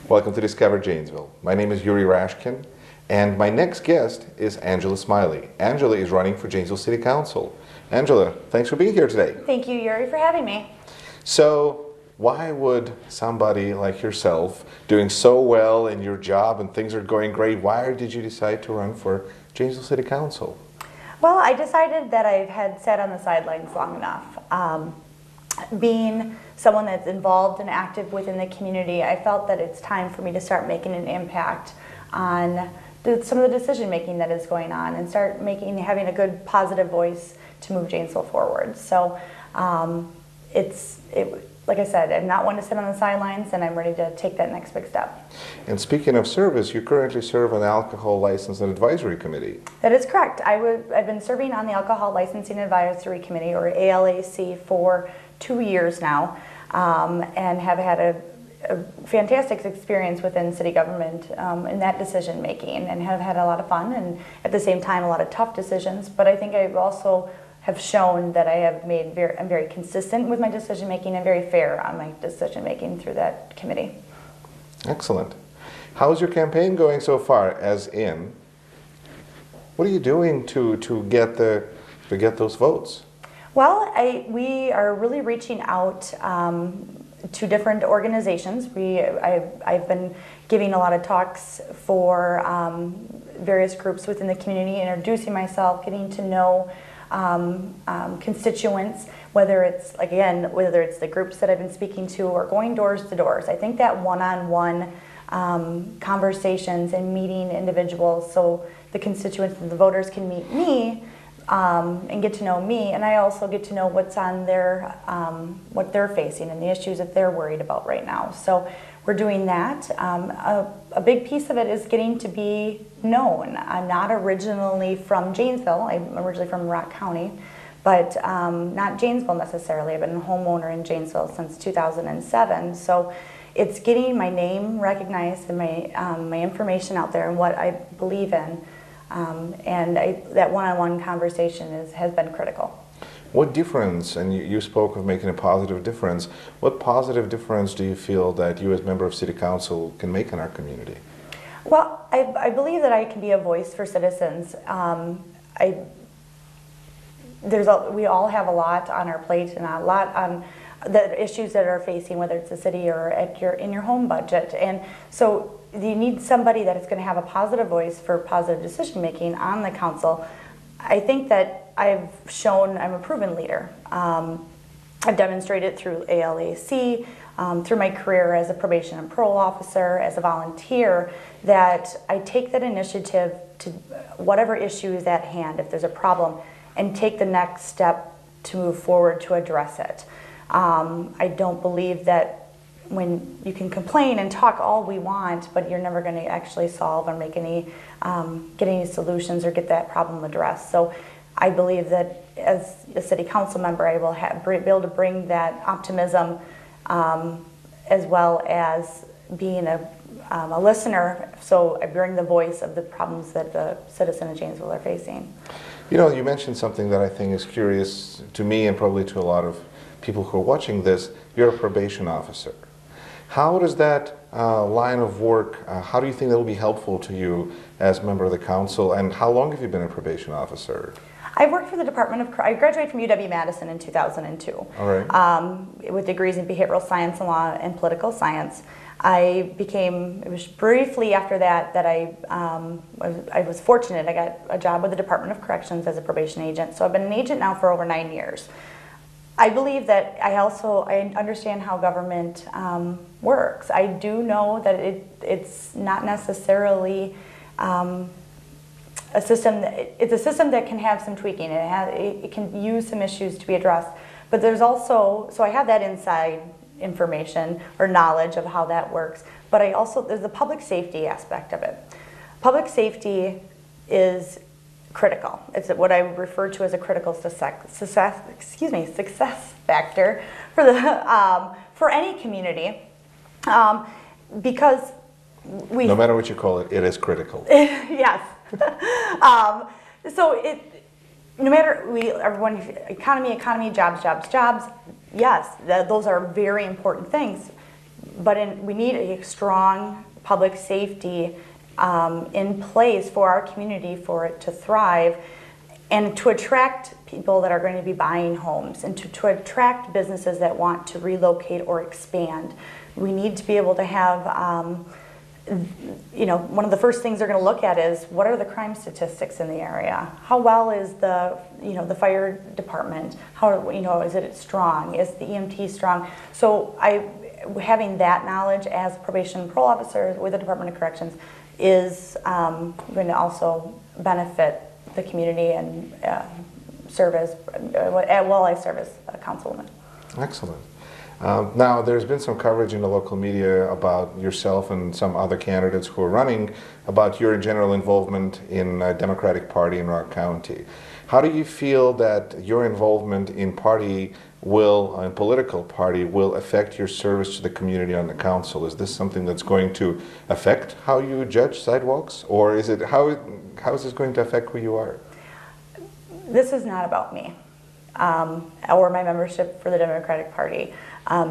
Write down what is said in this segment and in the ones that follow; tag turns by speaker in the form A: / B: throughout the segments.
A: Welcome to Discover Janesville. My name is Yuri Rashkin, and my next guest is Angela Smillie. Angela is running for Janesville City Council. Angela, thanks for being here today.
B: Thank you, Yuri, for having me.
A: So, why would somebody like yourself, doing so well in your job and things are going great, why did you decide to run for Janesville City Council?
B: Well, I decided that I had sat on the sidelines long enough. Being someone that's involved and active within the community, I felt that it's time for me to start making an impact on some of the decision making that is going on and start having a good positive voice to move Janesville forward. So like I said, I'm not one to sit on the sidelines, and I'm ready to take that next big step.
A: And speaking of service, you currently serve on the Alcohol License and Advisory Committee.
B: That is correct. I've been serving on the Alcohol Licensing Advisory Committee, or ALAC, for 2 years now, and have had a fantastic experience within city government in that decision making, and have had a lot of fun, and at the same time a lot of tough decisions. But I think I've also have shown that I'm very consistent with my decision making and very fair on my decision making through that committee.
A: Excellent. How's your campaign going so far? As in, what are you doing to get those votes?
B: Well, we are really reaching out to different organizations. I've been giving a lot of talks for various groups within the community, introducing myself, getting to know constituents, whether it's the groups that I've been speaking to or going doors to doors. I think that one-on-one conversations and meeting individuals so the constituents and the voters can meet me and get to know me, and I also get to know what's on what they're facing and the issues that they're worried about right now. So we're doing that. A big piece of it is getting to be known. I'm not originally from Janesville. I'm originally from Rock County, but not Janesville necessarily. I've been a homeowner in Janesville since 2007. So it's getting my name recognized and my information out there and what I believe in. And that one-on-one conversation has been critical.
A: What difference, and you spoke of making a positive difference, what positive difference do you feel that you as member of City Council can make in our community?
B: Well, I believe that I can be a voice for citizens. We all have a lot on our plate and a lot on the issues that are facing, whether it's the city or in your home budget. And so you need somebody that is going to have a positive voice for positive decision making on the council. I think that I've shown I'm a proven leader. I've demonstrated through ALAC, through my career as a probation and parole officer, as a volunteer, that I take that initiative to whatever issue is at hand, if there's a problem, and take the next step to move forward to address it. I don't believe that when you can complain and talk all we want, but you're never going to actually solve or make get any solutions or get that problem addressed. So I believe that as a city council member, I will be able to bring that optimism as well as being a listener. So I bring the voice of the problems that the citizens of Janesville are facing.
A: You know, you mentioned something that I think is curious to me and probably to a lot of people who are watching this. You're a probation officer. How does that line of work, how do you think that will be helpful to you as a member of the council, and how long have you been a probation officer?
B: I've worked for the I graduated from UW-Madison in 2002. All right. With degrees in behavioral science and law and political science. It was briefly after that I was fortunate. I got a job with the Department of Corrections as a probation agent. So I've been an agent now for over 9 years. I believe that I understand how government works. I do know that it's not necessarily a system. It's a system that can have some tweaking. It can use some issues to be addressed. But there's also, so I have that inside information or knowledge of how that works. But there's the public safety aspect of it. Public safety is critical. It's what I refer to as a critical success factor for any community, because
A: no matter what you call it, it is critical.
B: Yes. So no matter everyone, economy, jobs. Yes, those are very important things. we need a strong public safety in place for our community for it to thrive and to attract people that are going to be buying homes and to attract businesses that want to relocate or expand. We need to be able to have, one of the first things they're going to look at is what are the crime statistics in the area? How well is the fire department? How, is it strong? Is the EMT strong? So having that knowledge as probation and parole officer with the Department of Corrections is going to also benefit the community and serve as, well, I serve as a councilwoman.
A: Excellent. Now, there's been some coverage in the local media about yourself and some other candidates who are running about your general involvement in the Democratic Party in Rock County. How do you feel that your involvement in political party will affect your service to the community on the council? Is this something that's going to affect how you judge sidewalks, or is it how is this going to affect who you are?
B: This is not about me or my membership for the Democratic Party.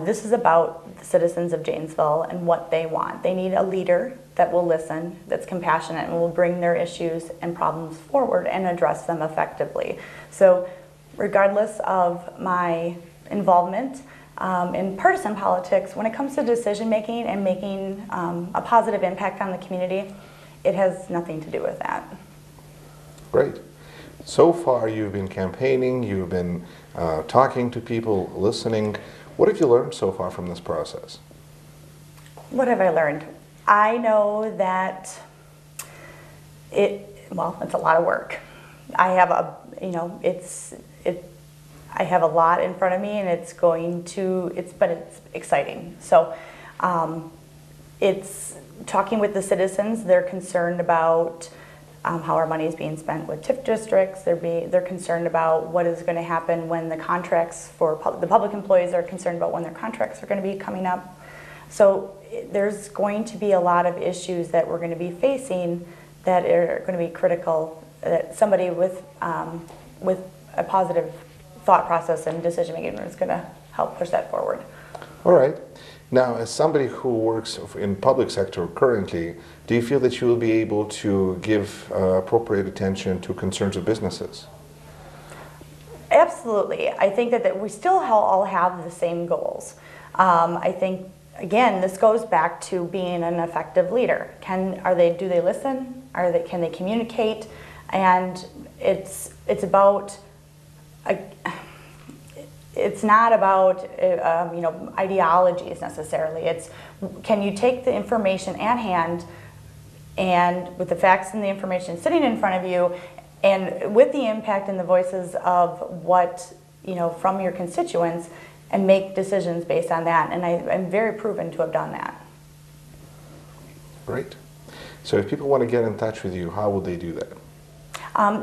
B: This is about the citizens of Janesville and what they want. They need a leader that will listen, that's compassionate, and will bring their issues and problems forward and address them effectively. So regardless of my involvement in partisan politics, when it comes to decision making and making a positive impact on the community, it has nothing to do with that.
A: Great. So far you've been campaigning, you've been talking to people, listening. What have you learned so far from this process?
B: What have I learned? I know that it's a lot of work. I have I have a lot in front of me, and it's exciting. So it's talking with the citizens. They're concerned about how our money is being spent with TIF districts. They're concerned about what is going to happen when the contracts for the public employees are concerned about when their contracts are going to be coming up. So there's going to be a lot of issues that we're going to be facing that are going to be critical, that somebody with a positive thought process and decision making is going to help push that forward.
A: All right. Now, as somebody who works in public sector currently, do you feel that you will be able to give appropriate attention to concerns of businesses?
B: Absolutely. I think that we still all have the same goals. I think, again, this goes back to being an effective leader. Do they listen? Can they communicate? And it's about. It's not about ideologies necessarily. It's, can you take the information at hand, and with the facts and the information sitting in front of you, and with the impact and the voices of what from your constituents, and make decisions based on that. And I'm very proven to have done that.
A: Great. So if people want to get in touch with you, how will they do that?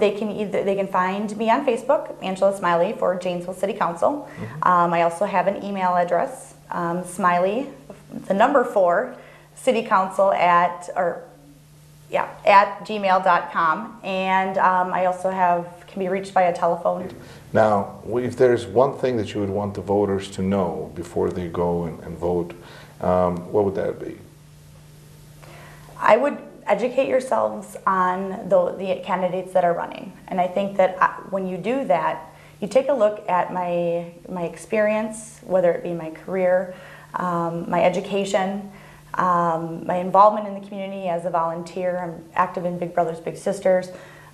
B: They can find me on Facebook, Angela Smillie for Janesville City Council. Mm-hmm. I also have an email address, Smillie, the number 4, citycouncil at gmail.com, and I also can be reached by a telephone.
A: Now, if there's one thing that you would want the voters to know before they go and vote, what would that be?
B: I would educate yourselves on the candidates that are running. And I think that when you do that, you take a look at my experience, whether it be my career, my education, my involvement in the community as a volunteer. I'm active in Big Brothers Big Sisters.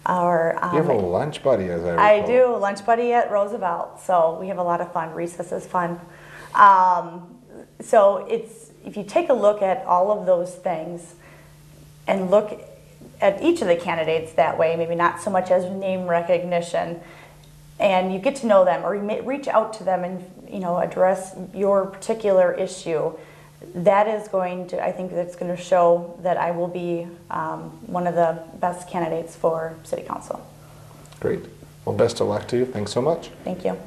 B: You
A: have a lunch buddy, as I recall.
B: I do, lunch buddy at Roosevelt. So we have a lot of fun. Recess is fun. So if you take a look at all of those things, and look at each of the candidates that way, maybe not so much as name recognition, and you get to know them, or you reach out to them and address your particular issue. That is I think that's going to show that I will be one of the best candidates for City Council.
A: Great. Well, best of luck to you. Thanks so much.
B: Thank you.